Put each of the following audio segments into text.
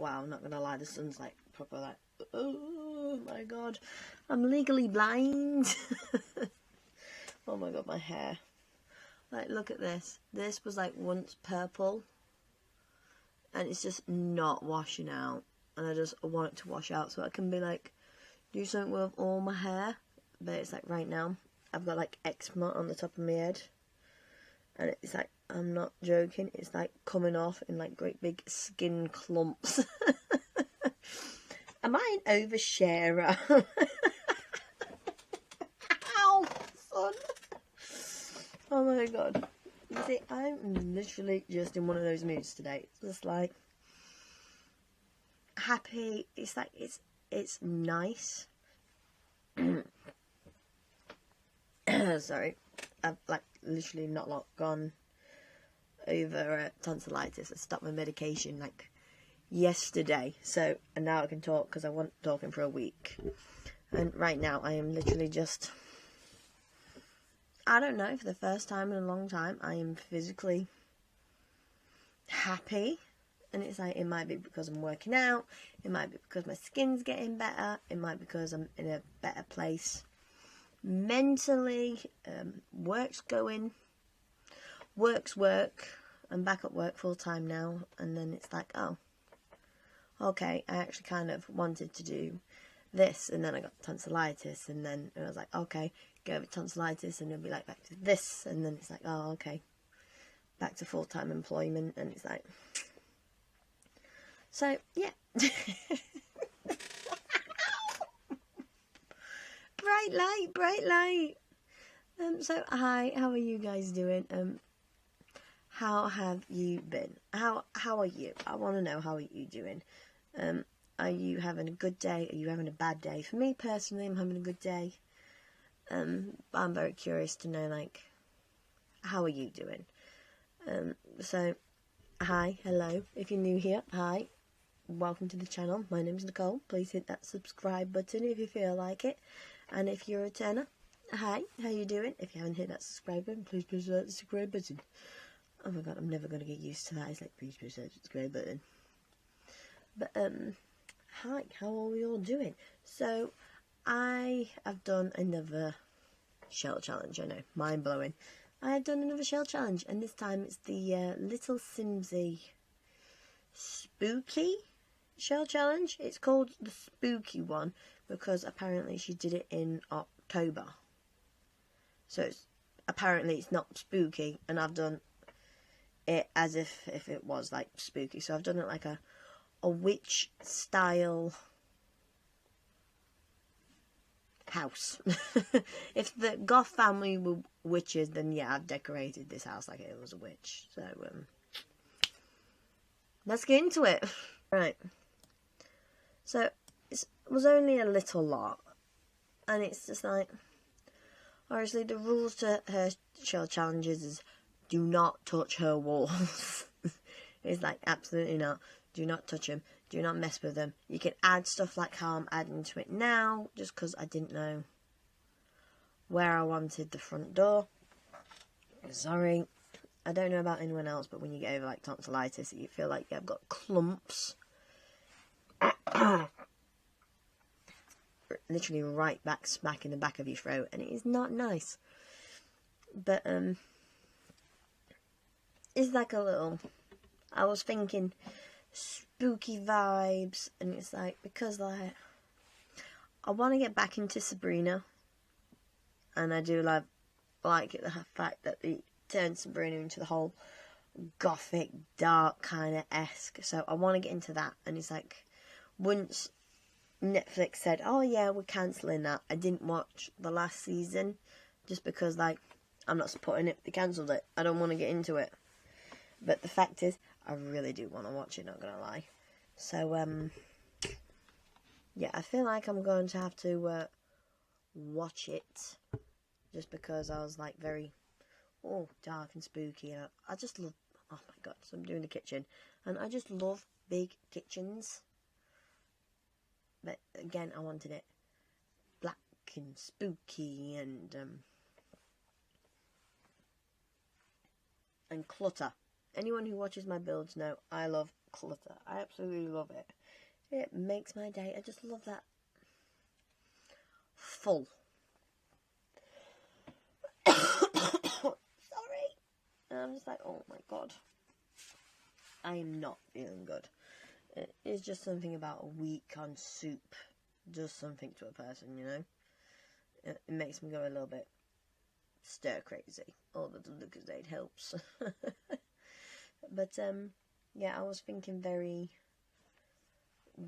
wow, I'm not gonna lie, the sun's like proper like, oh my god, I'm legally blind. Oh my god, my hair. Like, look at this. This was like once purple, and it's just not washing out, and I just want it to wash out so I can be like, do something with all my hair. But it's like right now I've got like eczema on the top of my head, and it's like, I'm not joking, it's like coming off in like great big skin clumps. Am I an oversharer? Ow, son. Oh my god. You see, I'm literally just in one of those moods today. It's just like happy. It's like it's nice. Sorry, I've like literally not gone over tonsillitis. I stopped my medication like yesterday, so and now I can talk because I wasn't talking for a week. And right now I am literally just, I don't know, for the first time in a long time I am physically happy. And it's like, it might be because I'm working out, it might be because my skin's getting better, it might be because I'm in a better place mentally. Work's going, work. I'm back at work full time now, and then it's like, oh, okay, I actually kind of wanted to do this, and then I got tonsillitis, and then I was like, okay, go over tonsillitis, and it'll be like back to this, and then it's like, oh, okay, back to full-time employment, and it's like, so, yeah. Bright light. So, hi, how are you guys doing? How have you been? How are you? I want to know, how are you doing? Are you having a good day? Are you having a bad day? For me personally, I'm having a good day. I'm very curious to know, like, how are you doing? So, hi, hello. If you're new here, hi. Welcome to the channel. My name's Nicole. Please hit that subscribe button if you feel like it. And if you're a returner, hi, how you doing? If you haven't hit that subscribe button, please press that subscribe button. Oh my god, I'm never going to get used to that. It's like, please press that subscribe button. But, hi, how are we all doing? So, I have done another shell challenge. I know, mind-blowing. I have done another shell challenge, and this time it's the lilsimsie spooky shell challenge. It's called the spooky one because apparently she did it in October. So apparently it's not spooky, and I've done it as if it was like spooky. So I've done it like a witch style house. If the Goth family were witches, then yeah, I've decorated this house like it was a witch. So let's get into it. Right. So it was only a little lot, and it's just like, obviously the rules to her shell challenges is do not touch her walls. It's like, absolutely not. Do not touch them. Do not mess with them. You can add stuff like how I'm adding to it now, just because I didn't know where I wanted the front door. Sorry. I don't know about anyone else, but when you get over like tonsillitis, you feel like you've got clumps. Literally right back smack in the back of your throat, and it is not nice. But it's like a little, I was thinking spooky vibes, and it's like, because like I want to get back into Sabrina, and I do like the fact that they turned Sabrina into the whole gothic dark kind of esque, so I want to get into that. And it's like, once Netflix said, oh yeah, we're cancelling that, I didn't watch the last season just because, like, I'm not supporting it. They cancelled it. I don't want to get into it. But the fact is, I really do want to watch it, not gonna lie. So, yeah, I feel like I'm going to have to watch it just because I was like very, dark and spooky. And I just love, oh my god, so I'm doing the kitchen, and I just love big kitchens. But again, I wanted it black and spooky and clutter. anyone who watches my builds know I love clutter. I absolutely love it. It makes my day. I just love that full. Sorry. And I'm just like, oh my god. I am not feeling good. It is just something about a week on soup. Does something to a person, you know? It makes me go a little bit stir crazy. Although the Lucozade helps. But, yeah, I was thinking very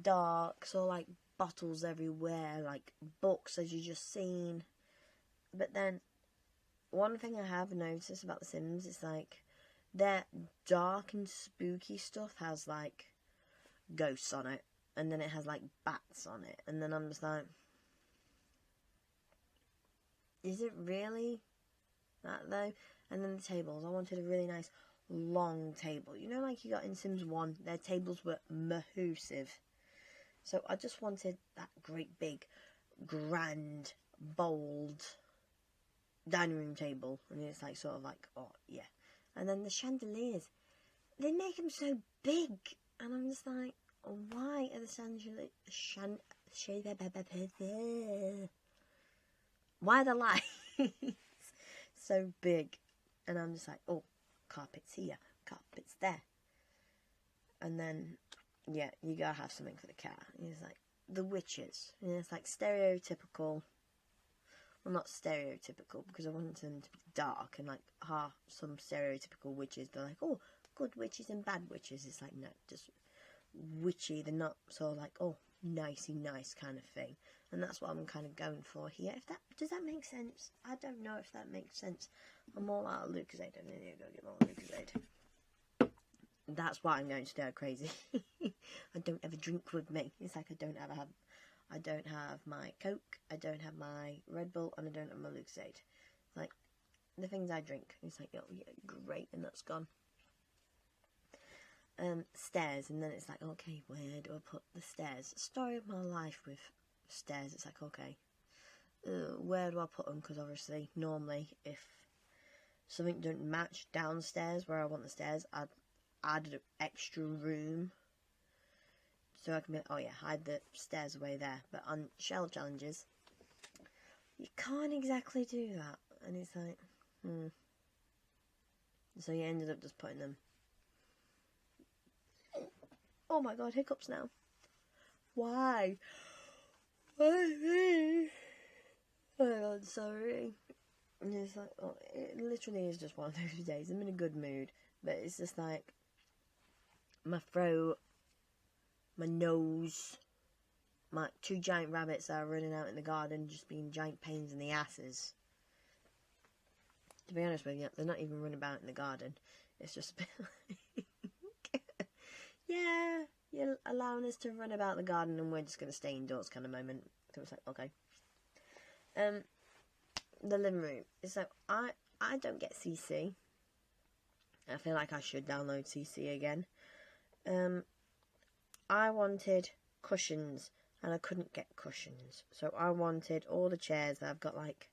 dark. So, like, bottles everywhere. Like, books, as you just seen. But then, one thing I have noticed about The Sims is, like, their dark and spooky stuff has, like, ghosts on it. And then it has, like, bats on it. And then I'm just like, is it really that, though? And then the tables. I wanted a really nice, long table. You know, like you got in Sims 1, their tables were massive. So I just wanted that great, big, grand, bold dining room table. And it's, like, sort of like, oh, yeah. And then the chandeliers. They make them so big. And I'm just like, why are the chandeliers... Why are the lights so big? And I'm just like, oh, carpets here, carpets there. And then, yeah, you gotta have something for the cat. And it's like, the witches. And it's like stereotypical. Well, not stereotypical, because I want them to be dark. And like, some stereotypical witches, they're like, oh, good witches and bad witches. It's like, no, just witchy. They're not so like, oh, nicey nice kind of thing. And that's what I'm kind of going for here. Does that make sense? I don't know if that makes sense. I'm all out of Lucozade. I need to go get more Lucozade. That's why I'm going stir crazy. I don't have a drink with me. It's like I don't have my Coke, I don't have my Red Bull, and I don't have my Lucozade. Like, the things I drink. It's like, oh yeah, great, and that's gone. Stairs, and then it's like, okay, where do I put the stairs? Story of my life with stairs. It's like, okay, where do I put them? Because obviously, normally, if something don't match downstairs where I want the stairs, I'd add an extra room. So I can be like, oh yeah, hide the stairs away there. But on shell challenges, you can't exactly do that. And it's like, So you ended up just putting them. Oh my god, hiccups now. Why? Why me? Oh my god, sorry. And it's like, oh, it literally is just one of those days. I'm in a good mood. But it's just like, my throat, my nose, my 2 giant rabbits that are running out in the garden just being giant pains in the asses. To be honest with you, they're not even running about in the garden. It's just a bit like, yeah, you're allowing us to run about the garden and we're just going to stay indoors kind of moment. So it's like, okay. The living room. It's like, I don't get CC. I feel like I should download CC again. I wanted cushions and I couldn't get cushions. So I wanted all the chairs that have got like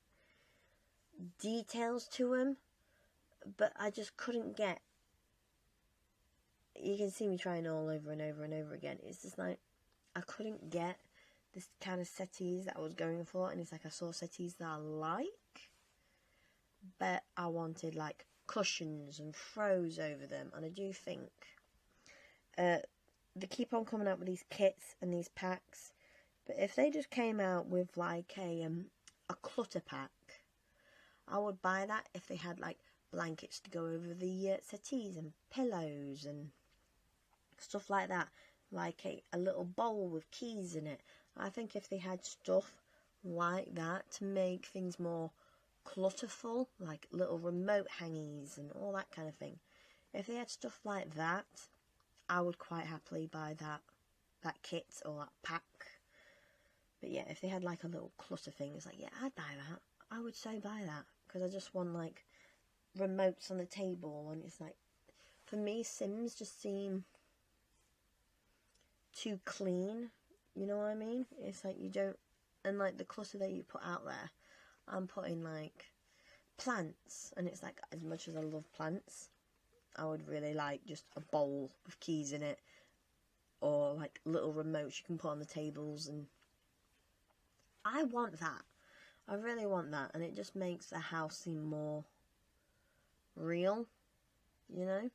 details to them, but I just couldn't get. You can see me trying all over and over and over again. It's just like, I couldn't get this kind of settees that I was going for. And it's like, I saw settees that I like, but I wanted like cushions and throws over them. And I do think they keep on coming out with these kits and these packs. But if they just came out with like a clutter pack, I would buy that. If they had like blankets to go over the settees and pillows and stuff like that, like a little bowl with keys in it. I think if they had stuff like that to make things more clutterful, like little remote hangies and all that kind of thing, if they had stuff like that, I would quite happily buy that kit or that pack. But yeah, if they had like a little clutter thing, it's like, yeah, I'd buy that. I would so buy that, because I just want like remotes on the table. And it's like, for me, Sims just seem too clean, you know what I mean? It's like you don't, and like the clutter that you put out there, I'm putting like plants, and it's like, as much as I love plants, I would really like just a bowl with keys in it, or like little remotes you can put on the tables, and I want that. I really want that, and it just makes the house seem more real, you know?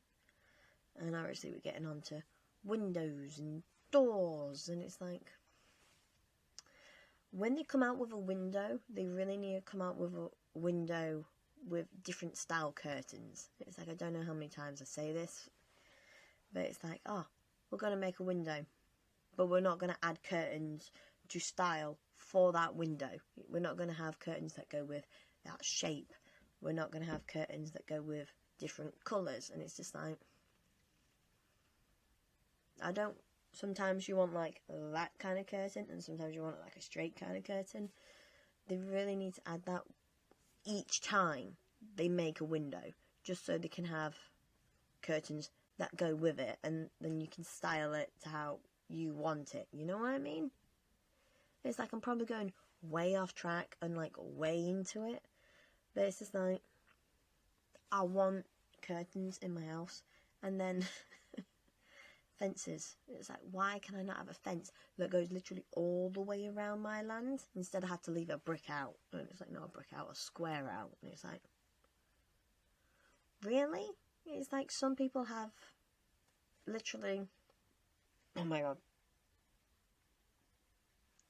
And obviously we're getting on to windows and doors, and it's like, when they come out with a window, they really need to come out with a window with different style curtains. It's like, I don't know how many times I say this, but it's like, oh, we're going to make a window, but we're not going to add curtains to style for that window. We're not going to have curtains that go with that shape. We're not going to have curtains that go with different colours. And it's just like, sometimes you want like that kind of curtain, and sometimes you want like a straight kind of curtain. They really need to add that each time they make a window, just so they can have curtains that go with it, and then you can style it to how you want it. You know what I mean? It's like, I'm probably going way off track and like way into it, but it's just like, I want curtains in my house, and then fences. It's like, why can I not have a fence that goes literally all the way around my land? Instead I had to leave a brick out. And it's like, not a brick out, a square out. And it's like, really? It's like, some people have literally, oh my god,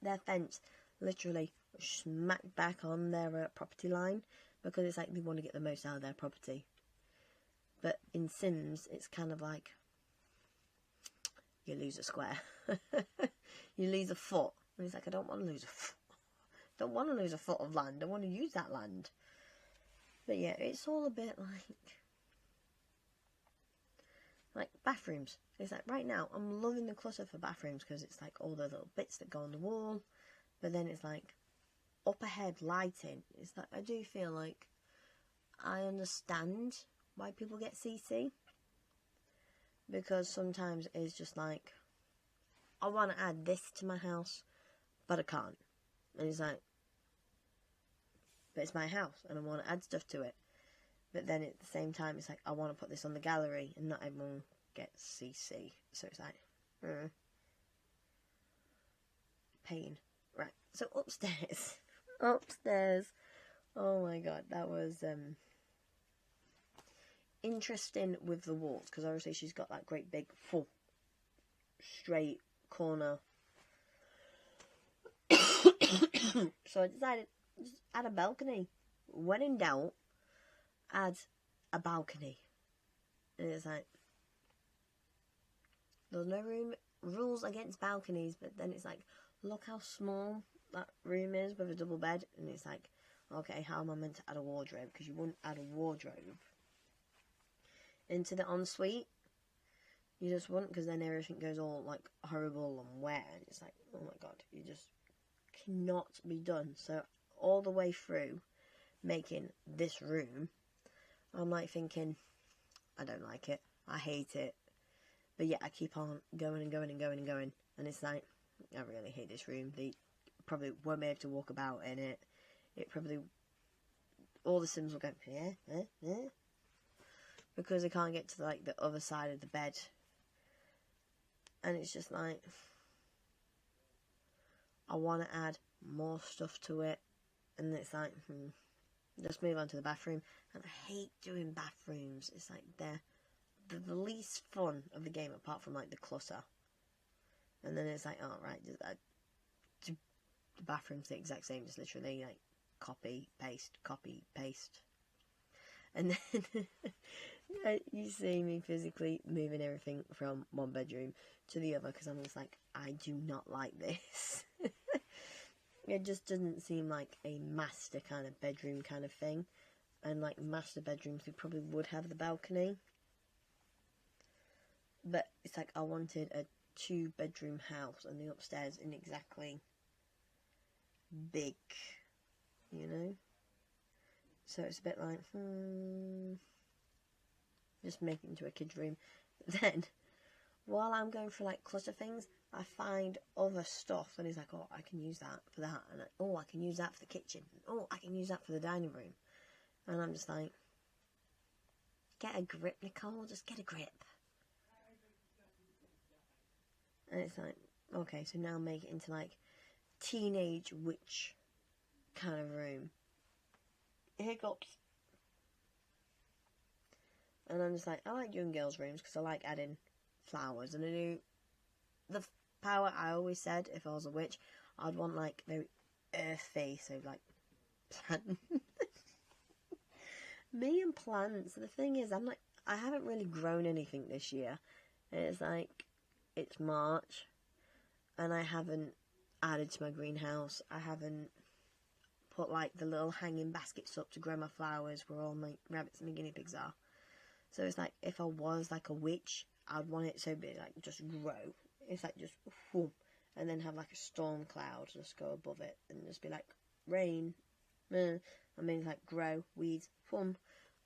their fence literally smack back on their property line, because it's like they want to get the most out of their property. But in Sims, it's kind of like, you lose a square. You lose a foot. And it's like, I don't want to lose a foot. Don't want to lose a foot of land. I want to use that land. But yeah, it's all a bit like bathrooms. It's like, right now, I'm loving the clutter for bathrooms, because it's like all the little bits that go on the wall. But then it's like, up ahead lighting. It's like, I do feel like I understand why people get CC. Because sometimes it's just like, I want to add this to my house, but I can't. And it's like, but it's my house, and I want to add stuff to it. But then at the same time, it's like, I want to put this on the gallery, and not everyone gets CC. So it's like, pain. Right, so upstairs. Upstairs. Oh my god, that was interesting with the walls, because obviously she's got that great big full straight corner. So I decided, just add a balcony. When in doubt, add a balcony. And it's like, there's no rules against balconies, but then it's like, look how small that room is with a double bed. And it's like, okay, how am I meant to add a wardrobe? Because you wouldn't add a wardrobe into the ensuite. You just wouldn't, because then everything goes all like horrible and wet, and it's like, oh my god, you just cannot be done. So all the way through making this room, I'm like thinking, I don't like it, I hate it, but yeah, I keep on going and going and going and going, and it's like, I really hate this room. They probably won't be able to walk about in it. It probably, all the Sims will go, yeah, because they can't get to like the other side of the bed. And it's just like, I want to add more stuff to it, and it's like, just move on to the bathroom. And I hate doing bathrooms. It's like they're the least fun of the game, apart from like the clutter. And then it's like, oh right, the bathroom's the exact same, just literally like copy paste. And then you see me physically moving everything from one bedroom to the other, because I'm just like, I do not like this. It just doesn't seem like a master kind of bedroom kind of thing. And like master bedrooms, we probably would have the balcony. But it's like, I wanted a 2-bedroom house, and the upstairs isn't exactly big, you know? So it's a bit like, just make it into a kid's room. Then, while I'm going for like clutter things, I find other stuff, and it's like, oh, I can use that for that, and oh, I can use that for the kitchen, oh, I can use that for the dining room. And I'm just like, get a grip, Nicole, just get a grip. And it's like, okay, so now make it into like teenage witch kind of room. Hiccups. And I'm just like, I like young girls' rooms because I like adding flowers. And I do the power I always said, if I was a witch, I'd want like very earthy, so like plant. Me and plants. The thing is, I haven't really grown anything this year. And it's like, it's March, and I haven't added to my greenhouse. I haven't put like the little hanging baskets up to grow my flowers where all my rabbits and my guinea pigs are. So it's like, if I was like a witch, I'd want it to be like just grow. It's like just whoom, and then have like a storm cloud just go above it and just be like rain. I mean, like grow, weeds, whoom,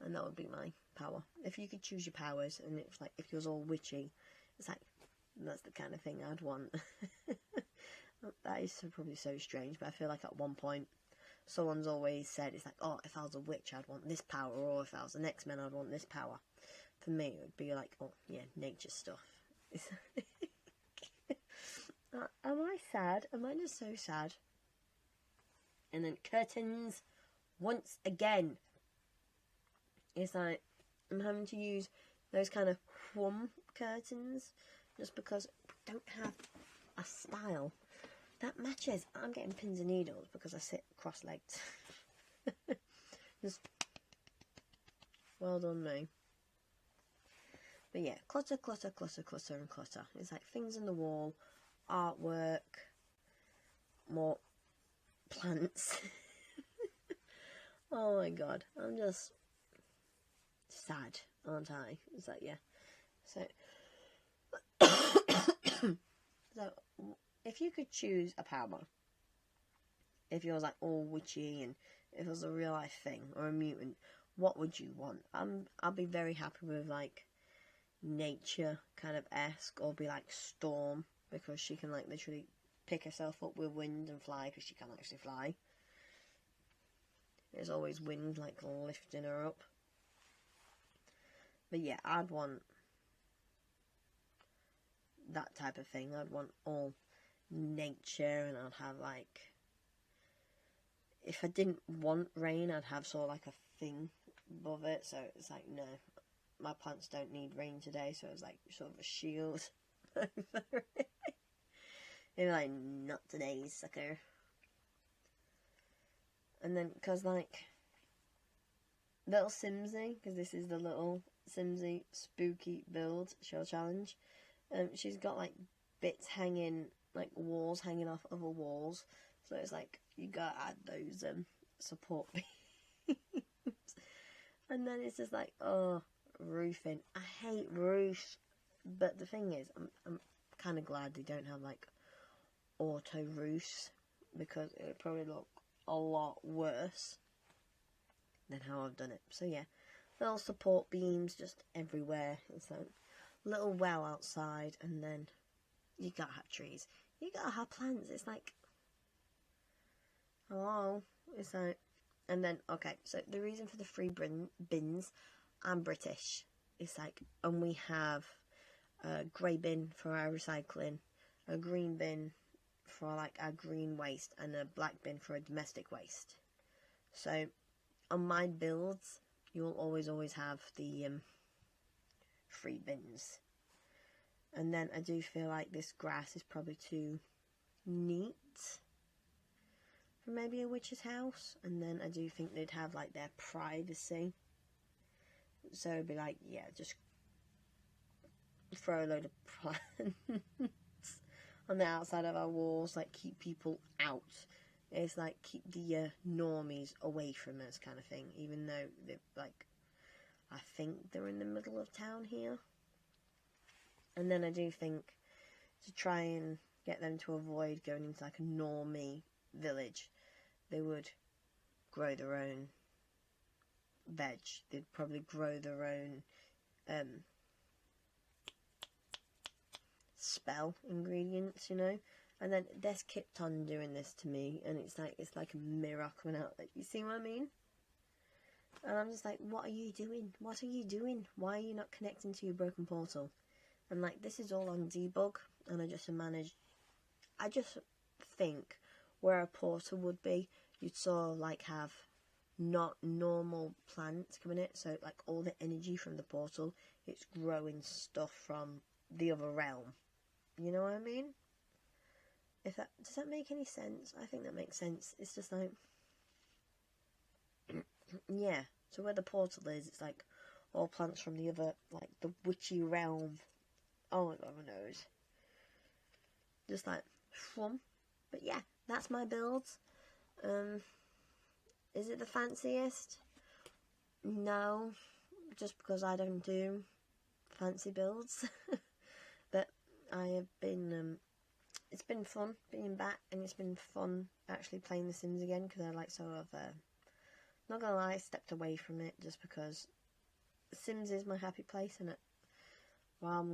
and that would be my power. If you could choose your powers, and it's like if you was all witchy, it's like that's the kind of thing I'd want. That is probably so strange, but I feel like at one point someone's always said, it's like, oh, if I was a witch, I'd want this power, or if I was an X-Men, I'd want this power. For me, it would be like, oh, yeah, nature stuff. Am I sad? Am I just so sad? And then curtains, once again. It's like, I'm having to use those kind of whum curtains, just because we don't have a style that matches. I'm getting pins and needles because I sit cross-legged. Just well done me. But yeah, clutter, clutter, clutter, clutter, and clutter. It's like things on the wall, artwork, more plants. Oh my god, I'm just sad, aren't I? It's like, yeah. So, so if you could choose a power, if you was like all witchy and if it was a real life thing or a mutant, what would you want? I'll be very happy with like nature kind of esque, or be like Storm, because she can like literally pick herself up with wind and fly, because she can't actually fly. There's always wind like lifting her up. But yeah, I'd want that type of thing. I'd want all nature, and I'd have like, if I didn't want rain, I'd have sort of like a thing above it, so it's like, no, my plants don't need rain today, so it's like sort of a shield over it. They're like, not today, sucker. And then, because like, little Simsie, because this is the little Simsie spooky build show challenge, she's got like bits hanging, like walls hanging off other walls, so it's like, you gotta add those support beams. And then it's just like, oh, roofing. I hate roofs, but the thing is, I'm kind of glad they don't have like auto roofs, because it would probably look a lot worse than how I've done it. So yeah, little support beams just everywhere. It's like little well outside, and then you gotta have trees, you gotta have plants. It's like, hello. It's like, and then, okay, so the reason for the free bins, I'm British. It's like, and we have a grey bin for our recycling, a green bin for like our green waste, and a black bin for a domestic waste. So on my builds, you will always have the free bins. And then I do feel like this grass is probably too neat for maybe a witch's house, and then I do think they'd have like their privacy. So it'd be like, yeah, just throw a load of plants on the outside of our walls, like keep people out. It's like keep the normies away from us kind of thing, even though they're like, I think they're in the middle of town here. And then I do think to try and get them to avoid going into like a normie village, they would grow their own veg. They'd probably grow their own spell ingredients, you know. And then this kept on doing this to me, and it's like a mirror coming out. Like, you see what I mean? And I'm just like, what are you doing? What are you doing? Why are you not connecting to your broken portal? And like, this is all on debug, and I just think where a portal would be, you'd sort of like have not normal plants coming in, so like all the energy from the portal, it's growing stuff from the other realm. You know what I mean? Does that make any sense? I think that makes sense. It's just like, yeah. So where the portal is, it's like all plants from the other, like the witchy realm. Oh my god, my nose. Just like, swum. But yeah, that's my build. Is it the fanciest? No, just because I don't do fancy builds. But I have been, it's been fun being back, and it's been fun actually playing The Sims again, because I like sort of, not gonna lie, stepped away from it just because Sims is my happy place, and while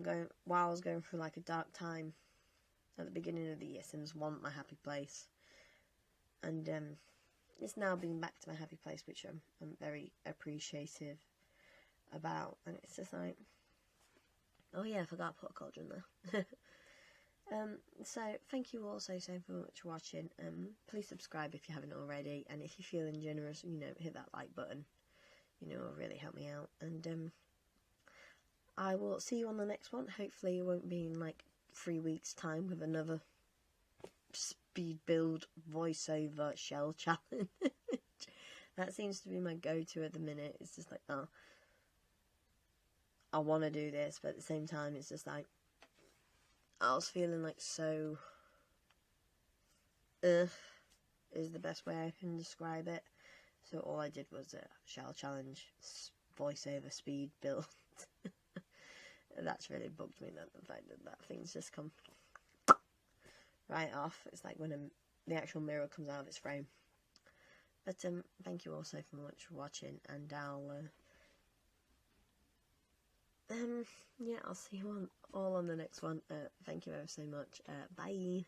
I was going through like a dark time at the beginning of the year, Sims wasn't my happy place, and it's now been back to my happy place, which I'm very appreciative about. And it's just like, oh yeah, I forgot to put a cauldron there. So thank you all so much for watching. Please subscribe if you haven't already, and if you're feeling generous, hit that like button. It'll really help me out. And I will see you on the next one. Hopefully it won't be in like 3 weeks time with another speed build voiceover shell challenge. That seems to be my go-to at the minute. It's just like, oh, I want to do this, but at the same time it's just like, I was feeling like so is the best way I can describe it. So all I did was a shell challenge voiceover speed build. That's really bugged me, the fact that thing's just come right off. It's like when the actual mirror comes out of its frame. But thank you all so much for watching, and I'll yeah, I'll see you all on the next one. Thank you ever so much. Bye.